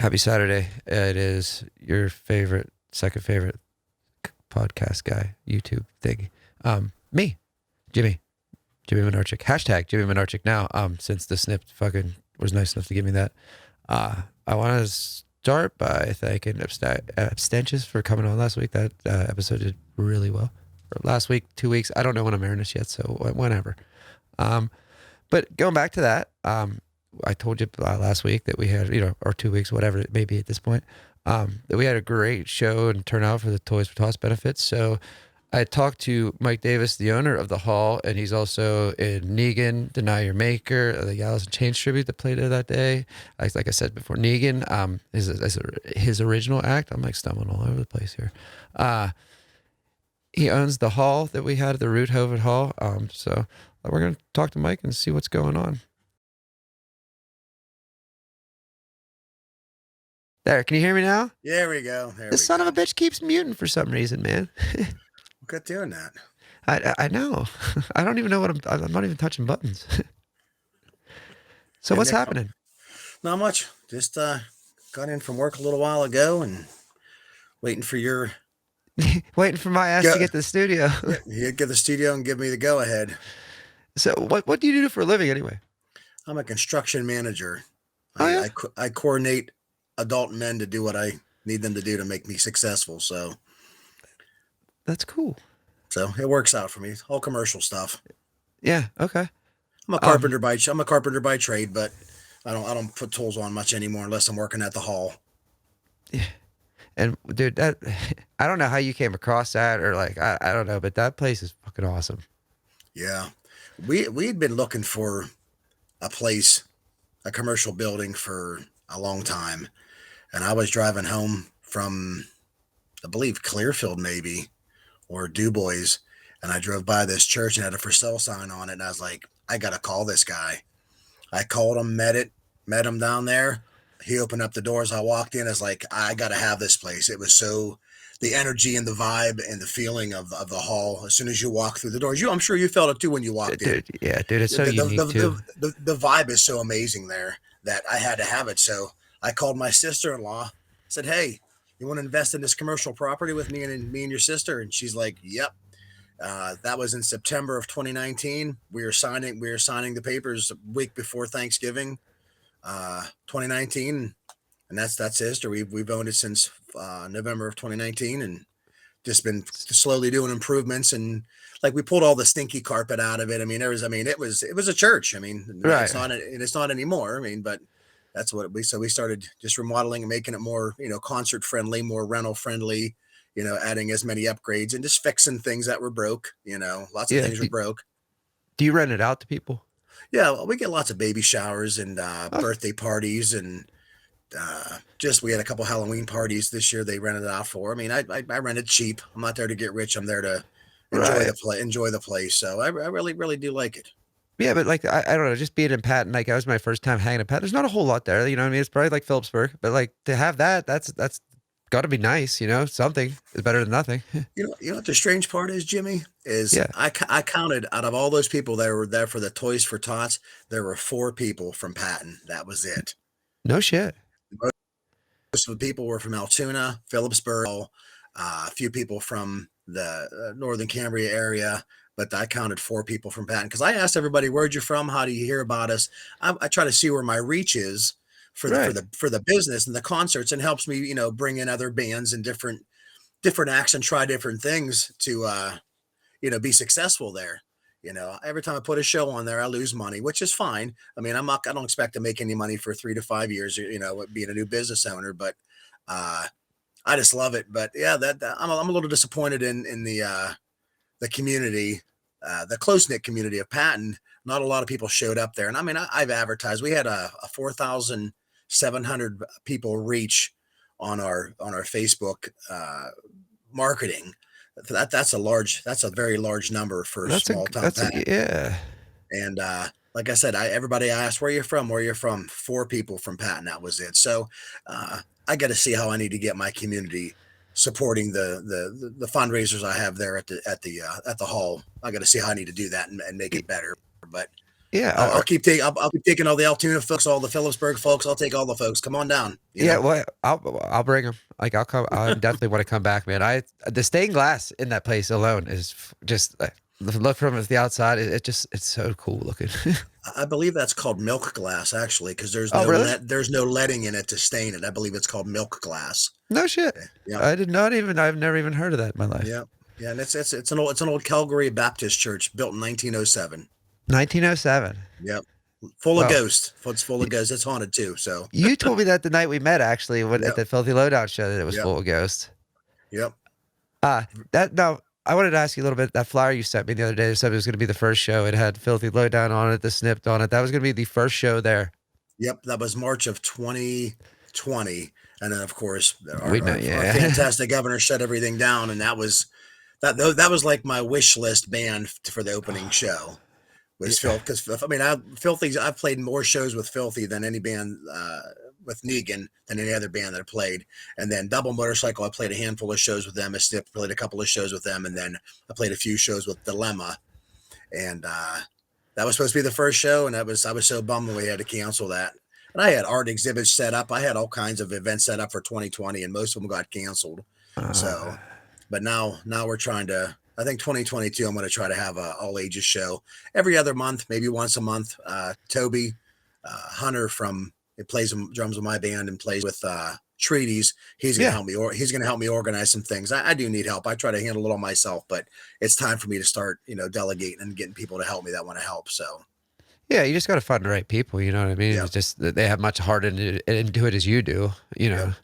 Happy Saturday. It is your second favorite podcast guy, YouTube thing. Me, Jimmy Menarchik. Hashtag Jimmy Menarchik now. Since the snip fucking was nice enough to give me that. I want to start by thanking Abstentious for coming on last week. That episode did really well. Or last week, 2 weeks. I don't know when I'm airing this yet, so whenever. But going back to that, I told you last week that we had, or 2 weeks, whatever it may be at this point, that we had a great show and turnout for the Toys For Tots benefits. So I talked to Mike Davis, the owner of the hall, and he's also in Negan, Deny Your Maker, the Alice in Chains tribute that played there that day. Like I said before, Negan, his original act. I'm like stumbling all over the place here. He owns the hall that we had at the Root-Hovett Hall. So we're going to talk to Mike and see what's going on. There, can you hear me now? There we go. This son of a bitch keeps muting for some reason, man. Look at doing that. I know. I don't even know what I'm not even touching buttons. So what's happening? Not much. Just got in from work a little while ago and waiting for your... waiting for my ass to get to the studio. You get the studio and give me the go-ahead. So what do you do for a living anyway? I'm a construction manager. Oh, yeah? I coordinate adult men to do what I need them to do to make me successful. So that's cool. So it works out for me. All commercial stuff. Yeah. Okay. I'm a carpenter by trade, but I don't put tools on much anymore unless I'm working at the hall. Yeah. And dude, I don't know how you came across that, or like I don't know, but that place is fucking awesome. Yeah. We'd been looking for a place, a commercial building for a long time. And I was driving home from, I believe, Clearfield maybe, or DuBois. And I drove by this church and had a for sale sign on it. And I was like, I got to call this guy. I called him, met him down there. He opened up the doors. I walked in. I was like, I got to have this place. It was so, the energy and the vibe and the feeling of the hall. As soon as you walk through the doors, I'm sure you felt it too when you walked in. Yeah, dude, it's so unique too. The vibe is so amazing there that I had to have it. So I called my sister-in-law, said, hey, you want to invest in this commercial property with me and your sister? And she's like, yep. That was in September of 2019. We were signing the papers a week before Thanksgiving, 2019. And that's history. We've owned it since November of 2019 and just been slowly doing improvements. And like we pulled all the stinky carpet out of it. It was a church. Right. It's not anymore. But that's what we started just remodeling and making it more, concert friendly, more rental friendly, adding as many upgrades and just fixing things that were broke, lots of things were broke. Do you rent it out to people? Yeah. Well, we get lots of baby showers and birthday parties and we had a couple Halloween parties this year. They rented it out for, I rented cheap. I'm not there to get rich. I'm there to enjoy the place. So I really, really do like it. Yeah, but like I don't know, just being in Patton, like that was my first time hanging in Patton. There's not a whole lot there, It's probably like Phillipsburg, but like to have that's got to be nice, Something is better than nothing. You know what the strange part is, Jimmy? I counted out of all those people that were there for the Toys For Tots, there were 4 people from Patton. That was it. No shit. Most of the people were from Altoona, Phillipsburg, a few people from the Northern Cambria area. But I counted 4 people from Patton because I asked everybody, "Where'd you from? How do you hear about us?" I try to see where my reach is for the business and the concerts, and helps me, bring in other bands and different acts and try different things to, be successful there. Every time I put a show on there, I lose money, which is fine. I don't expect to make any money for 3 to 5 years, being a new business owner, but I just love it. But yeah, I'm a little disappointed in the community, the close-knit community of Patton. Not a lot of people showed up there. And I've advertised. We had a 4,700 people reach on our Facebook marketing. That's a very large number for small town Patton. Yeah. And like I said, everybody asked, where you from? Where you're from? 4 people from Patton. That was it. So I got to see how I need to get my community supporting the fundraisers I have there at the hall. I got to see how I need to do that and make it better. But Yeah, I'll keep taking all the Altoona folks, all the Phillipsburg folks. I'll take all the folks. Come on down. yeah. Well, I'll bring them. Like I'll come. I definitely want to come back, man. The stained glass in that place alone is just look from the outside. It's so cool looking. I believe that's called milk glass, actually, because Really? there's no leading in it to stain it. I believe it's called milk glass. No shit. Yeah, I did not even. I've never even heard of that in my life. yeah, yeah. And it's an old Calgary Baptist church built in 1907. 1907. Yep, full of Well, ghosts. It's full of ghosts. It's haunted too. So, you told me that the night we met, actually, at yep, the Filthy Lowdown show, that it was yep, full of ghosts. yep. That no. I wanted to ask you a little bit. That flyer you sent me the other day, it said it was going to be the first show. It had Filthy Lowdown on it, the Snipped on it. That was going to be the first show there. Yep, that was March of 2020, and then of course We know, our yeah. fantastic governor shut everything down, and that was like my wish list band for the opening show was Yeah. Because I mean I've played more shows with Filthy than any band with Negan than any other band that I played, and then Double Motorcycle I played a handful of shows with them. I played a couple of shows with them, and then I played a few shows with Dilemma, and that was supposed to be the first show, and I was so bummed when we had to cancel that. And I had art exhibits set up. I had all kinds of events set up for 2020, and most of them got canceled. So, but now we're trying to. I think 2022, I'm going to try to have a all ages show every other month, maybe once a month. Toby Hunter plays drums with my band and plays with Treaties. He's going to help me, or he's going to help me organize some things. I do need help. I try to handle it all myself, but it's time for me to start, delegating and getting people to help me that want to help. So, Yeah, you just got to find the right people. You know what I mean? yeah, It's just that they have much heart into it as you do. yeah,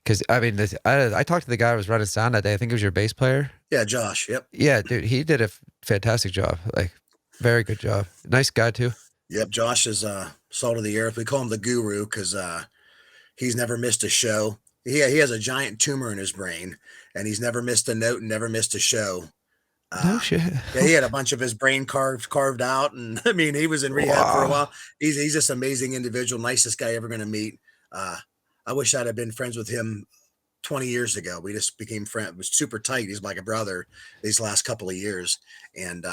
Because I mean, I talked to the guy who was running sound that day. I think it was your bass player. yeah, Josh. Yep, Yeah, dude, he did a fantastic job. Like, very good job. Nice guy too. yep. Josh is salt of the earth. We call him the guru because he's never missed a show. He has a giant tumor in his brain, and he's never missed a note and never missed a show. No shit. Yeah, he had a bunch of his brain carved out, and I mean, he was in rehab for a Wow. while. He's just an amazing individual, nicest guy ever going to meet. I wish I'd have been friends with him 20 years ago. We just became friends. Was super tight. He's like a brother these last couple of years, and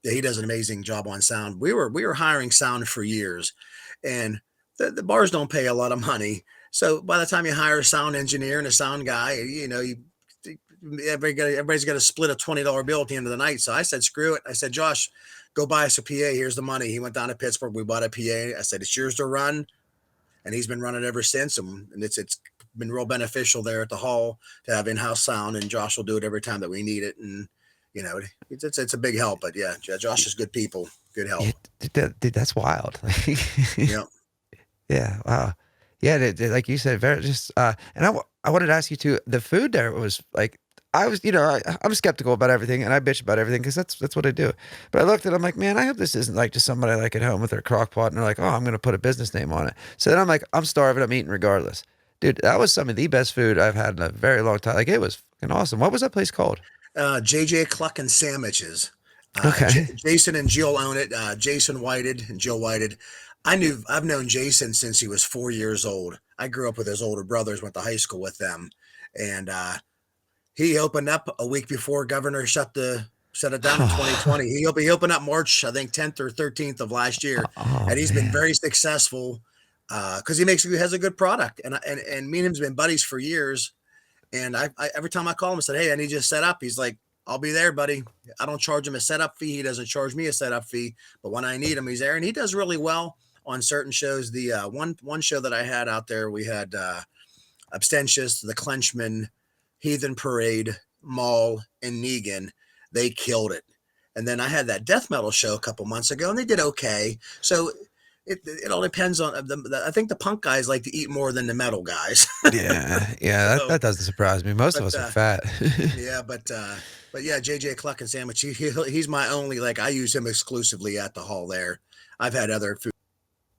yeah, he does an amazing job on sound. We were hiring sound for years, and the bars don't pay a lot of money. So by the time you hire a sound engineer and a sound guy, everybody's got to split a $20 bill at the end of the night. So I said, screw it. I said, Josh, go buy us a PA. Here's the money. He went down to Pittsburgh. We bought a PA. I said, it's yours to run. And he's been running ever since. And it's been real beneficial there at the hall to have in-house sound. And Josh will do it every time that we need it. And, it's a big help. But yeah, Josh is good people. Good help. Dude, that's wild. Yeah. Yeah. Wow. Yeah. Like you said, very just. And I wanted to ask you too. The food there was like. I was, I'm skeptical about everything, and I bitch about everything because that's what I do. But I looked at it, I'm like, man, I hope this isn't like just somebody like at home with their crock pot, and they're like, oh, I'm going to put a business name on it. So then I'm like, I'm starving, I'm eating regardless. Dude, that was some of the best food I've had in a very long time. Like, it was fucking awesome. What was that place called? JJ Cluck and Sandwiches. Okay. Jason and Jill own it. Jason Whited and Jill Whited. I've known Jason since he was 4 years old. I grew up with his older brothers, went to high school with them, and he opened up a week before Governor shut it down in 2020. He opened up March, I think 10th or 13th of last year, and he's been very successful because he has a good product. And me and him's been buddies for years. And I every time I call him and said, hey, I need you to set up. He's like, I'll be there, buddy. I don't charge him a setup fee. He doesn't charge me a setup fee. But when I need him, he's there, and he does really well on certain shows. The one show that I had out there, we had Abstentious, The Clenchman, Heathen Parade, Maul, and Negan. They killed it. And then I had that death metal show a couple months ago, and they did okay. So it all depends on I think the punk guys like to eat more than the metal guys. Yeah, that doesn't surprise me. Most of us are fat. Yeah, but yeah, JJ Cluck and Sandwich, he's my only, like, I use him exclusively at the hall there. I've had other food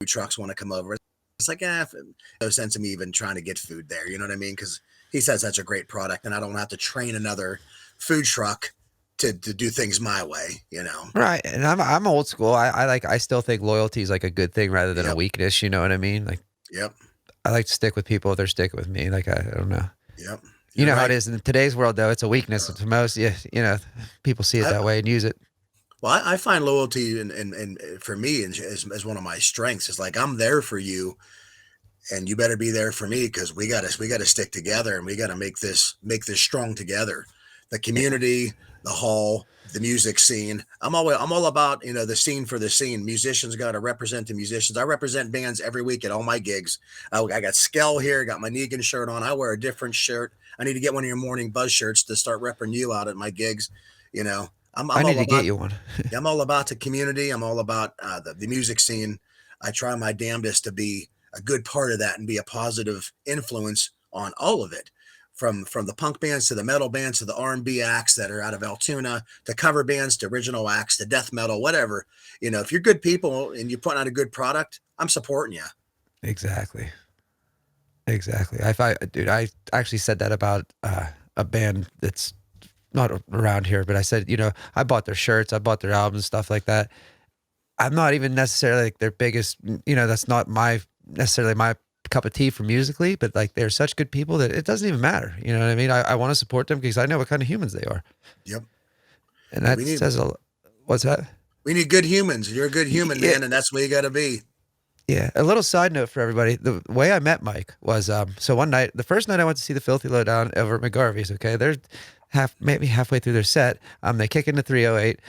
trucks want to come over. It's like, no sense of me even trying to get food there. You know what I mean? Because he says that's a great product, and I don't have to train another food truck to do things my way, Right. And I'm old school. I still think loyalty is like a good thing rather than a weakness. You know what I mean? Like, yep. I like to stick with people if they're sticking with me. Like, I don't know. Yep. How it is in today's world, though. It's a weakness to most. Yeah, people see it that way and use it. Well, I find loyalty and for me as one of my strengths. It's like I'm there for you, and you better be there for me because we gotta stick together and we gotta make this strong together. The Yeah. community, the hall, the music scene. I'm all about the scene for the scene. Musicians got to represent the musicians. I represent bands every week at all my gigs. I got Skell here, got my Negan shirt on. I wear a different shirt. I need to get one of your morning buzz shirts to start repping you out at my gigs. You know, I I'm need all to get about you one. I'm all about the community. I'm all about the music scene. I try my damnedest to be a good part of that and be a positive influence on all of it, from the punk bands to the metal bands to the R&B acts that are out of Altoona to cover bands to original acts to death metal, whatever. If you're good people and you're putting out a good product, I'm supporting you. Exactly. Exactly. Dude, I actually said that about a band that's not around here, but I said, I bought their shirts, I bought their albums, stuff like that. I'm not even necessarily like their biggest, that's not necessarily my cup of tea for musically, but like they're such good people that it doesn't even matter. You know what I mean? I want to support them because I know what kind of humans they are. Yep. And And that says a lot. What's that? we need good humans. You're a good human, Yeah. man, and that's where you got to be. Yeah. A little side note for everybody. The way I met Mike was, so one night, the first night I went to see the Filthy Lowdown over at McGarvey's, okay? They're maybe halfway through their set. They kick into 308.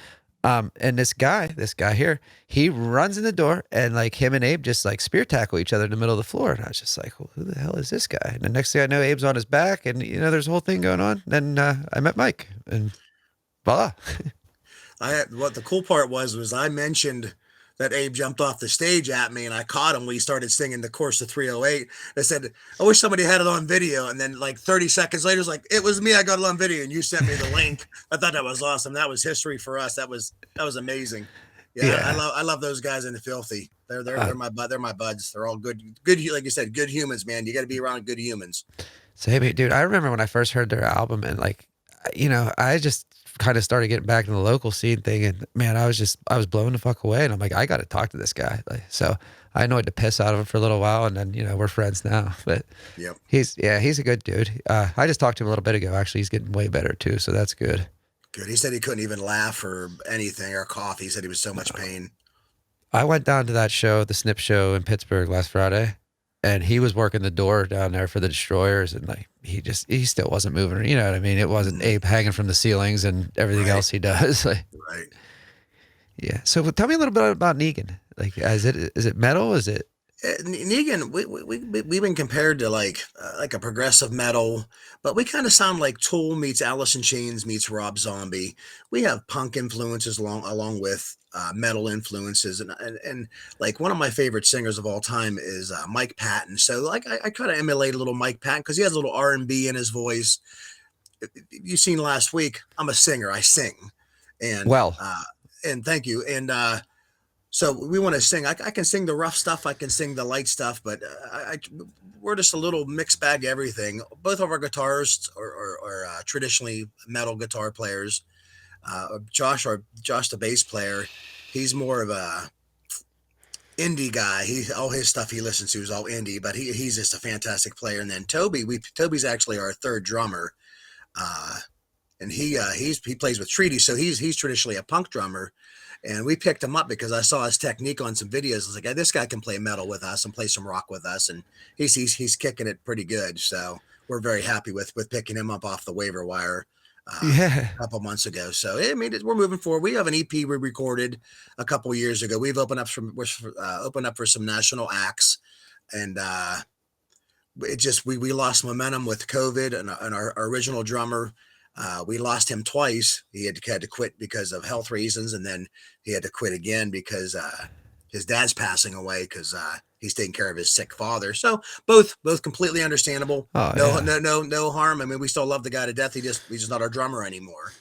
And this guy here, he runs in the door and like him and Abe just like spear tackle each other in the middle of the floor. And I was just like, well, who the hell is this guy? And the next thing I know, Abe's on his back and there's a whole thing going on. Then I met Mike and voila. What the cool part was I mentioned that Abe jumped off the stage at me and I caught him when he started singing the chorus of 308. I said, I wish somebody had it on video. And then like 30 seconds later, it's like, it was me. I got it on video and you sent me the link. I thought that was awesome. That was history for us. That was amazing. Yeah, I Yeah. love those guys in the Filthy. Uh, They're my buds. They're all good, like you said, good humans, man. You got to be around good humans. so, hey, dude, I remember when I first heard their album and like, I just kind of started getting back in the local scene thing. And man, I was blown the fuck away. And I'm like, I got to talk to this guy. Like, so I annoyed the piss out of him for a little while. And then, we're friends now. But Yep. he's a good dude. I just talked to him a little bit ago. Actually, he's getting way better too. So that's good. Good. He said he couldn't even laugh or anything or cough. He said he was so much pain. I went down to that show, the Snip show in Pittsburgh last Friday. And he was working the door down there for the Destroyers, and like he still wasn't moving. You know what I mean? It wasn't Mm, Abe hanging from the ceilings and everything right. else he does. Like, Right. yeah. So tell me a little bit about Negan. Like, is it metal? Is it? Negan, we've been compared to like a progressive metal, but we kind of sound like Tool meets Alice in Chains meets Rob Zombie. We have punk influences along with metal influences, and like one of my favorite singers of all time is Mike Patton. So like I kind of emulate a little Mike Patton because he has a little R&B in his voice. You seen last week? I'm a singer. I sing, and Well, uh, and thank you. And so we want to sing. I can sing the rough stuff. I can sing the light stuff, but we're just a little mixed bag of everything. Both of our guitarists are traditionally metal guitar players. Josh, the bass player, he's more of a indie guy. All his stuff he listens to is all indie, but he's just a fantastic player. And then Toby's actually our third drummer, uh, and he plays with Treaty, so he's traditionally a punk drummer. And we picked him up because I saw his technique on some videos. I was like, hey, this guy can play metal with us and play some rock with us, and he's kicking it pretty good. So we're very happy with picking him up off the waiver wire yeah. a couple months ago. So I mean, we're moving forward. We have an EP we recorded a couple years ago. We've opened up for some national acts, and it just we lost momentum with COVID, and our original drummer. We lost him twice. He had to quit because of health reasons, and then he had to quit again because his dad's passing away because he's taking care of his sick father. So both completely understandable. Oh No yeah. no no no harm. I mean, we still love the guy to death. He's just not our drummer anymore.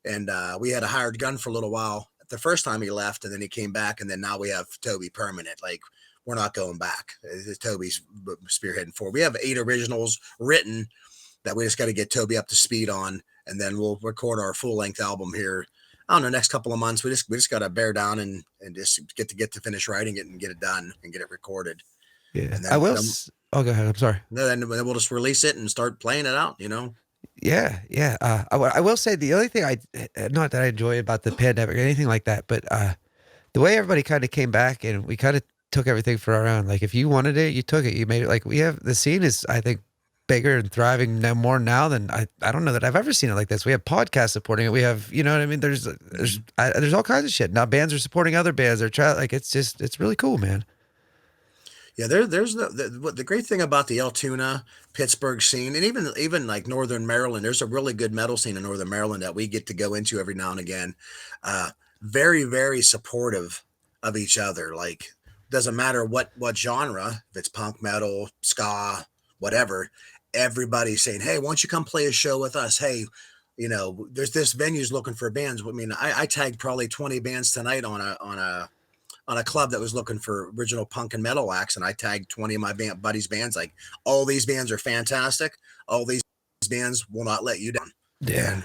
And we had a hired gun for a little while. The first time he left, and then he came back, and then now we have Toby permanent. Like we're not going back. Toby's spearheading forward. We have 8 originals written that we just got to get Toby up to speed on, and then we'll record our full length album here. I don't know, next couple of months. We just got to bear down and just get to finish writing it and get it done and get it recorded, Yeah. and I then will. Oh, go ahead. I'm sorry. then we'll just release it and start playing it out. Yeah, yeah. I will say the only thing not that I enjoy about the pandemic or anything like that, but the way everybody kind of came back and we kind of took everything for our own. Like if you wanted it, you took it. You made it. Like we have the scene is, I think, bigger and thriving now more now than I don't know that I've ever seen it like this. We have podcasts supporting it. We have, you know what I mean? There's all kinds of shit. Now bands are supporting other bands. They're trying like it's really cool, man. Yeah, there's the great thing about the Altoona, Pittsburgh scene, and even like Northern Maryland. There's a really good metal scene in Northern Maryland that we get to go into every now and again. Uh, very supportive of each other. Like doesn't matter what genre, if it's punk, metal, ska, whatever. Everybody's saying, "Hey, why don't you come play a show with us?" Hey, there's this venue's looking for bands. I mean, I tagged probably 20 bands tonight on a club that was looking for original punk and metal acts, and I tagged 20 of my buddies' bands. Like, all these bands are fantastic. All these bands will not let you down. Yeah.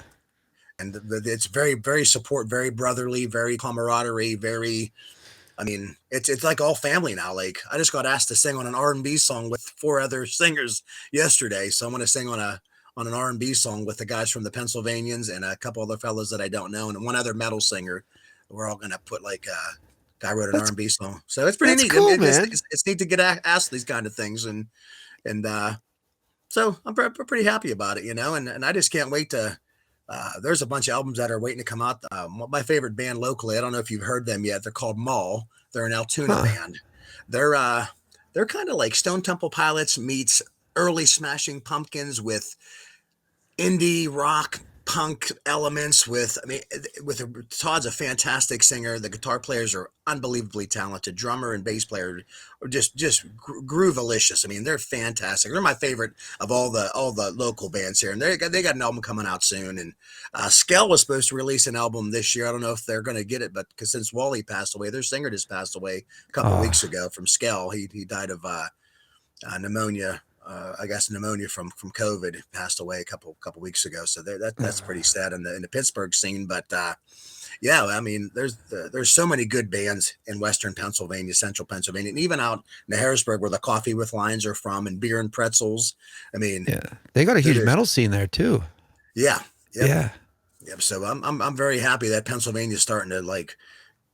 And it's very support, very brotherly, very camaraderie, very. I mean, it's like all family now. Like, I just got asked to sing on an R&B song with 4 other singers yesterday, so I'm going to sing on an R&B song with the guys from the Pennsylvanians and a couple other fellows that I don't know, and one other metal singer. We're all going to put like guy wrote an R&B song, so it's pretty neat. Cool, I mean, man. it's neat to get asked these kind of things, and so I'm pretty happy about it, and I just can't wait to. There's a bunch of albums that are waiting to come out. My favorite band locally, I don't know if you've heard them yet. They're called Mall. They're an Altoona band. They're kind of like Stone Temple Pilots meets early Smashing Pumpkins with indie rock punk elements Todd's a fantastic singer. The guitar players are unbelievably talented. Drummer and bass player are just groovalicious. I mean, they're fantastic. They're my favorite of all the local bands here, and they got an album coming out soon. And Skell was supposed to release an album this year. I don't know if they're going to get it, but because since Wally passed away, their singer just passed away a couple of weeks ago from Skell. He died of pneumonia. I guess pneumonia from COVID, passed away a couple weeks ago. So that's pretty sad in the Pittsburgh scene. But yeah, I mean, there's so many good bands in Western Pennsylvania, Central Pennsylvania, and even out in Harrisburg where the Coffee with Lions are from, and Beer and Pretzels. I mean, Yeah. They got a huge metal scene there too. Yeah. Yep. Yeah. Yep. So I'm very happy that Pennsylvania's starting to like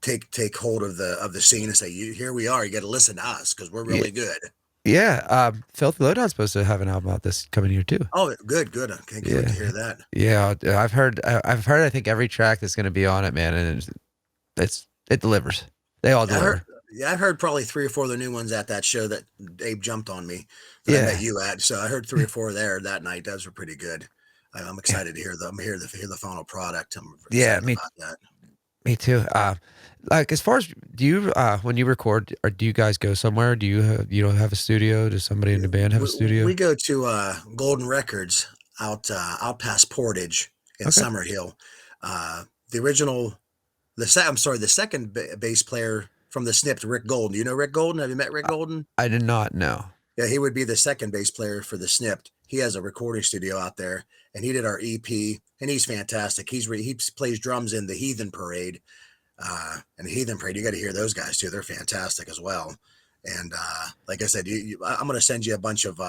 take hold of the scene and say, here we are. You got to listen to us because we're really good. Yeah, Filthy Lowdown's supposed to have an album out this coming year too. Oh, good. I can't wait to hear that. Yeah, I've heard. I think every track that's going to be on it, man, and it delivers. They all deliver. I've heard probably 3 or 4 of the new ones at that show that Dave jumped on me that I met you at. So I heard 3 or 4 there that night. Those were pretty good. I'm excited to hear them. Hear the final product. I'm excited about that. Me too. Like as far as do you when you record, or do you guys go somewhere? Do you don't have a studio? Does somebody in the band have a studio? We go to Golden Records out past Portage in Summerhill. The second bass player from the Snipped, Rick Golden. Do you know Rick Golden? Have you met Rick Golden? I did not know. Yeah, he would be the second bass player for the Snipped. He has a recording studio out there, and he did our EP, and he's fantastic. He plays drums in the Heathen Parade. And the Heathen Parade, you got to hear those guys too. They're fantastic as well. And like I said, I'm going to send you a bunch of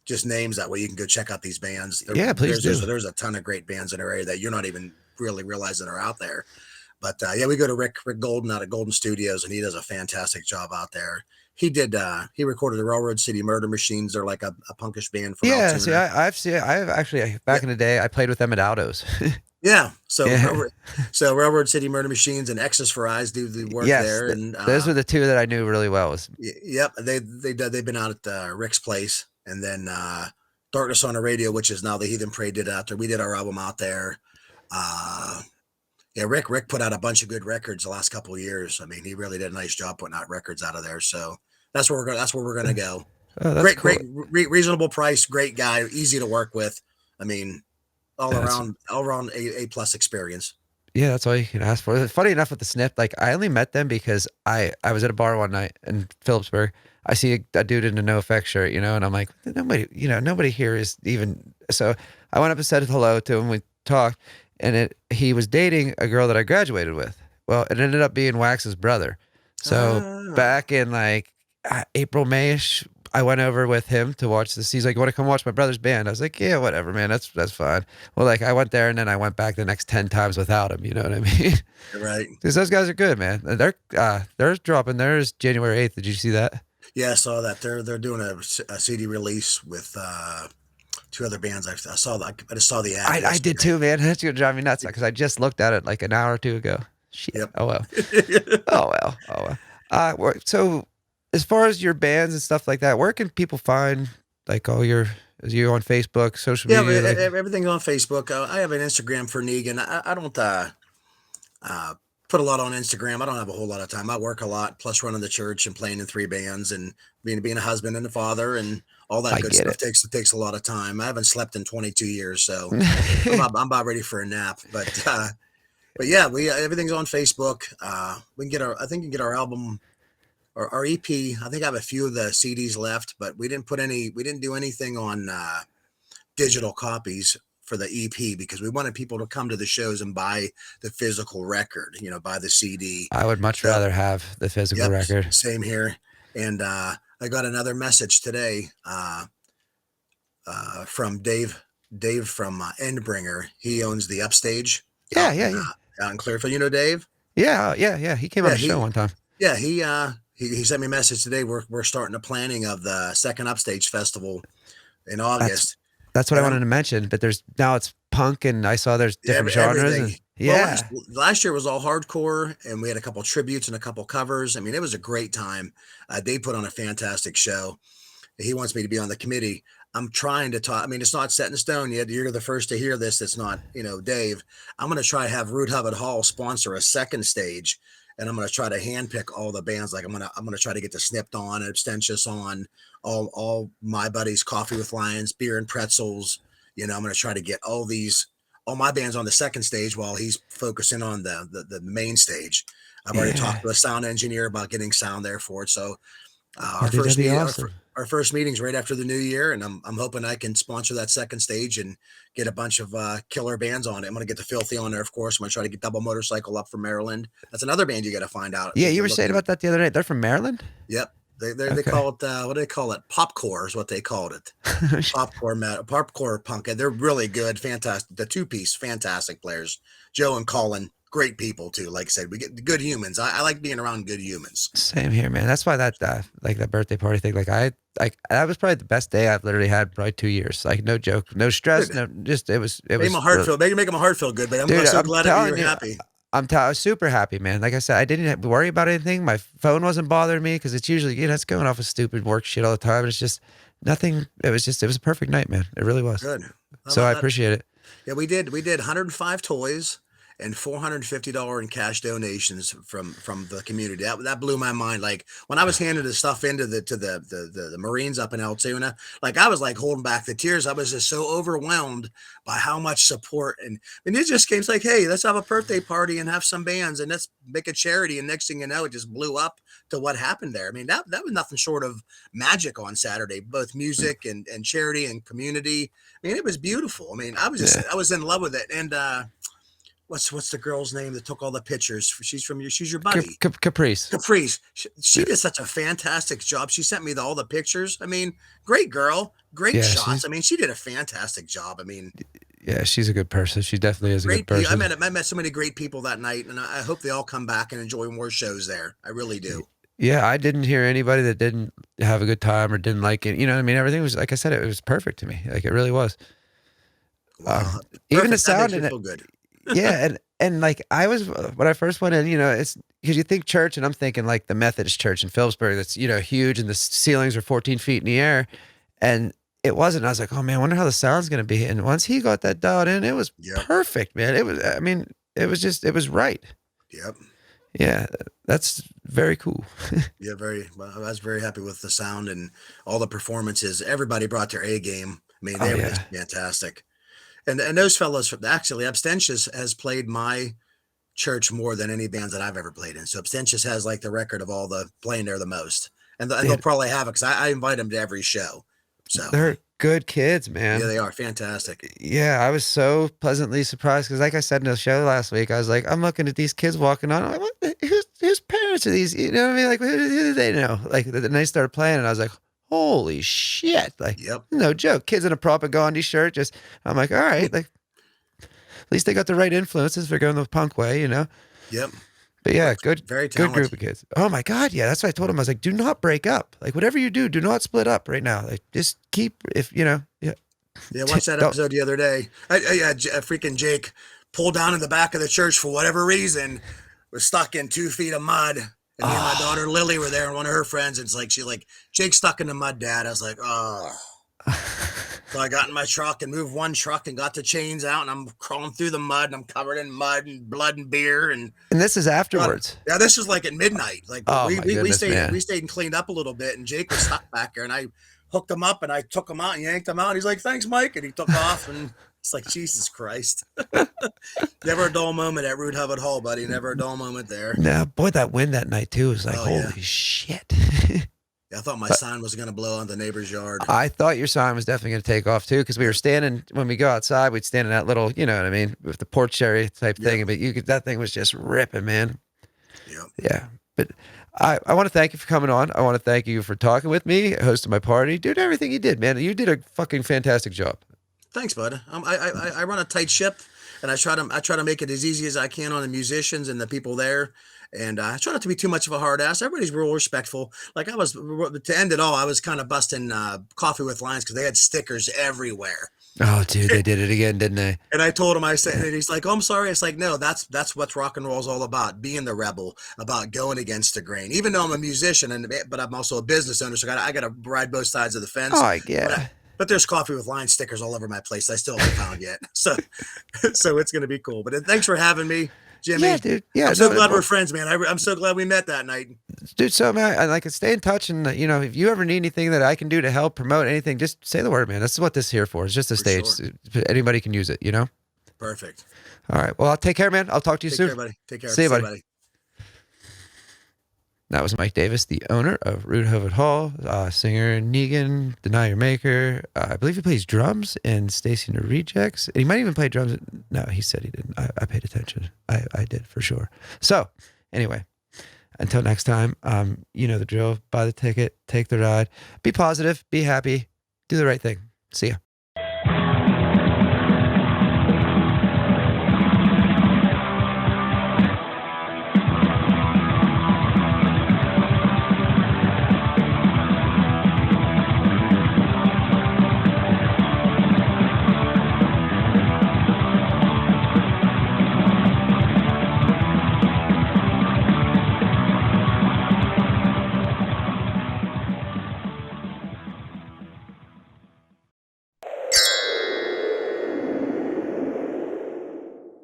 just names, that way you can go check out these bands. Please do. There's a ton of great bands in our area that you're not even really realizing are out there. But we go to Rick Golden out of Golden Studios, and he does a fantastic job out there. He recorded the Railroad City Murder Machines. They're like a punkish band from Altoona. See, I've actually back in the day I played with them at Aldo's. Yeah. So Railroad City Murder Machines and X's for Eyes do the work there. And those were the 2 that I knew really well. Yep. They've been out at Rick's place, and then Darkness on the Radio, which is now the Heathen Parade, did out there. We did our album out there. Rick put out a bunch of good records the last couple of years. I mean, he really did a nice job putting out records out of there. So that's where we're gonna go. Oh, that's great, reasonable price, great guy, easy to work with. I mean, all around A+ experience. Yeah, that's all you can ask for. Funny enough with the Snip, like I only met them because I was at a bar one night in Phillipsburg. I see a dude in a NoFX shirt, and I'm like, nobody here is even. So I went up and said hello to him. We talked, and he was dating a girl that I graduated with. Well, it ended up being Wax's brother. So back in like April, Mayish, I went over with him to watch this. He's like, "You want to come watch my brother's band?" I was like, "Yeah, whatever, man. That's fine." Well, like I went there and then I went back the next 10 times without him. You know what I mean? Right. Because those guys are good, man. They're dropping theirs January 8th. Did you see that? Yeah, I saw that. They're doing a CD release with two other bands. I saw that. I just saw the ad I did yesterday. too, man. That's gonna drive me nuts because I just looked at it like an hour or two ago. Shit. Yep. Oh well. Oh well. Oh well. So as far as your bands and stuff like that, where can people find like all your? Is you on Facebook, social Yeah, media? Like, everything's on Facebook. I have an Instagram for Negan. I don't uh, put a lot on Instagram. I don't have a whole lot of time. I work a lot, plus running the church and playing in 3 bands and being a husband and a father and all that I good get stuff it. takes a lot of time. I haven't slept in 22 years, so I'm about ready for a nap. But yeah, we everything's on Facebook. We can get our I think you can get our album or our EP. I think I have a few of the CDs left, but we didn't do anything on digital copies for the EP because we wanted people to come to the shows and buy the physical record, buy the CD. I would much So, rather have the physical yep, record. same here. And I got another message today from Dave from Endbringer. He owns the Upstage Yeah, yeah, yeah, out in Clearfield. You know Dave? yeah, yeah, yeah. He came on Yeah, the show one time. yeah, he sent me a message today. We're starting the planning of the second Upstage Festival in That's August. that's what I And wanted to mention. But there's now it's punk, and I saw there's different genres, everything. and Well, yeah, last year was all hardcore, and we had a couple tributes and a couple covers. I mean, it was a great time. They put on a fantastic show. He wants me to be on the committee. I'm trying to talk. I mean, it's not set in stone yet. You're the first to hear this. It's not, Dave. I'm going to try to have Root-Hovett Hall sponsor a second stage, and I'm going to try to handpick all the bands. Like I'm going to try to get the Snipped on, Abstentious on, all my buddies, Coffee with Lions, Beer and Pretzels. I'm going to try to get all my bands on the second stage while he's focusing on the main stage. I've already yeah. talked to a sound engineer about getting sound there for it. So Yeah, dude, that'd be awesome. our first meeting's right after the new year, and I'm hoping I can sponsor that second stage and get a bunch of killer bands on it. I'm gonna get the Filthy on there, of course. I'm gonna try to get Double Motorcycle up from Maryland. That's another band you got to find out. Yeah, you were saying about that the other night. They're from Maryland. Yep. They Okay. call it what do they call it? Popcore is what they called it. Popcore punk. They're really good, fantastic. The 2-piece, fantastic players. Joe and Colin, great people too. Like I said, we get good humans. I like being around good humans. Same here, man. That's why that like that birthday party thing. That was probably the best day I've literally had probably 2 years. Like no joke, no stress, Good. no just it was Make my heart feel. Make my heart feel good. But I'm Dude, so I'm glad that telling you're you, happy. I was super happy, man. Like I said, I didn't have to worry about anything. My phone wasn't bothering me because it's usually, it's going off of stupid work shit all the time. It's just nothing. It was a perfect night, man. It really was. Good. So I That. appreciate it. Yeah, we did 105 toys and $450 in cash donations from the community. That blew my mind. Like when I was handing the stuff into the Marines up in Altoona, like I was like holding back the tears. I was just so overwhelmed by how much support and it just came like, hey, let's have a birthday party and have some bands and let's make a charity. And next thing you know, it just blew up to what happened there. I mean, that was nothing short of magic on Saturday, both music and charity and community. I mean, it was beautiful. I mean, I was in love with it. And what's the girl's name that took all the pictures? She's your buddy. Caprice. Caprice. She did such a fantastic job. She sent me all the pictures. I mean, great girl, great shots. I mean, she did a fantastic job. I mean, yeah, she's a good person. She definitely is a good person. I met so many great people that night, and I hope they all come back and enjoy more shows there. I really do. Yeah, I didn't hear anybody that didn't have a good time or didn't like it. You know what I mean? Everything was, like I said, it was perfect to me. Like it really was. Wow. Even the sound and and feel good. yeah, and like I was when I first went in, it's because you think church, and I'm thinking like the Methodist church in Phillipsburg that's huge, and the ceilings are 14 feet in the air, and it wasn't. I was like, oh man, I wonder how the sound's gonna be. And once he got that dialed in, it was perfect, man. It was, I mean, it was right. Yep. Yeah, that's very cool. Yeah, I was very happy with the sound and all the performances. Everybody brought their A game. I mean, they were just fantastic. And those fellows, actually, Abstentious has played my church more than any bands that I've ever played in. So Abstentious has like the record of all the playing there the most. And they'll probably have it because I invite them to every show. So they're good kids, man. Yeah, they are fantastic. Yeah, I was so pleasantly surprised because, like I said in the show last week, I was like, I'm looking at these kids walking on. I'm like, whose parents are these? You know what I mean? Like, who do they know? Like, and they started playing, and I was like, holy shit. Like, Yep. no joke. Kids in a propaganda shirt. Just, I'm like, all right, like, at least they got the right influences if they're going the punk way, you know? Yep. But yeah, Look, very good group of talented. kids. Oh my God. Yeah. That's what I told him. I was like, do not break up. Like, whatever you do not split up right now. Like, just keep, if, you know, yeah. Yeah, I watched that Don't, episode the other day. Freaking Jake pulled down in the back of the church for whatever reason, was stuck in 2 feet of mud. And me and my daughter Lily were there, and one of her friends. It's like Jake's stuck in the mud, Dad. I was like, oh. So I got in my truck and moved one truck and got the chains out, and I'm crawling through the mud, and I'm covered in mud and blood and beer. And this is afterwards. yeah, this was like at midnight. Like Oh we my goodness, stayed man. we stayed and cleaned up a little bit, and Jake was stuck back there, and I hooked him up and I took him out and yanked him out. He's like, thanks, Mike. And he took off, and it's like, Jesus Christ. Never a dull moment at Root-Hovett Hall, buddy. Never a dull moment there. Now, boy, that wind that night too was like, Oh, holy yeah. shit. I thought my sign was going to blow on the neighbor's yard. I thought your sign was definitely going to take off too, because we were standing, when we go outside, we'd stand in that little, you know what I mean, with the porch area type thing, but that thing was just ripping, man. Yep. Yeah. But I want to thank you for coming on. I want to thank you for talking with me, hosting my party, doing everything you did, man. You did a fucking fantastic job. Thanks, bud. I run a tight ship, and I try to make it as easy as I can on the musicians and the people there. And I try not to be too much of a hard ass. Everybody's real respectful. Like to end it all, I was kind of busting Coffee with Lions because they had stickers everywhere. Oh, dude, they did it again, didn't they? And I told him, I said, and he's like, "Oh, I'm sorry." It's like, no, that's what rock and roll is all about: being the rebel, about going against the grain. Even though I'm a musician, but I'm also a business owner, so I got to ride both sides of the fence. Oh, yeah. But there's Coffee with Lions stickers all over my place. I still haven't found yet. So it's going to be cool. But thanks for having me, Jimmy. Yeah, dude. Yeah, I'm so glad we're friends, man. I'm so glad we met that night. Dude, so man, I like to stay in touch, and you know, if you ever need anything that I can do to help promote anything, just say the word, man. That's what this is here for. It's just a stage. Sure. Anybody can use it, you know? Perfect. All right. Well, I'll take care, man. I'll talk to you soon. Take care, buddy. Take care. See you, buddy. That was Mike Davis, the owner of Root-Hovett Hall, singer Negan, Deny Your Maker. I believe he plays drums in Stacy and the Rejects. And he might even play drums. No, he said he didn't. I paid attention. I did for sure. So anyway, until next time, you know the drill. Buy the ticket, take the ride, be positive, be happy, do the right thing. See ya.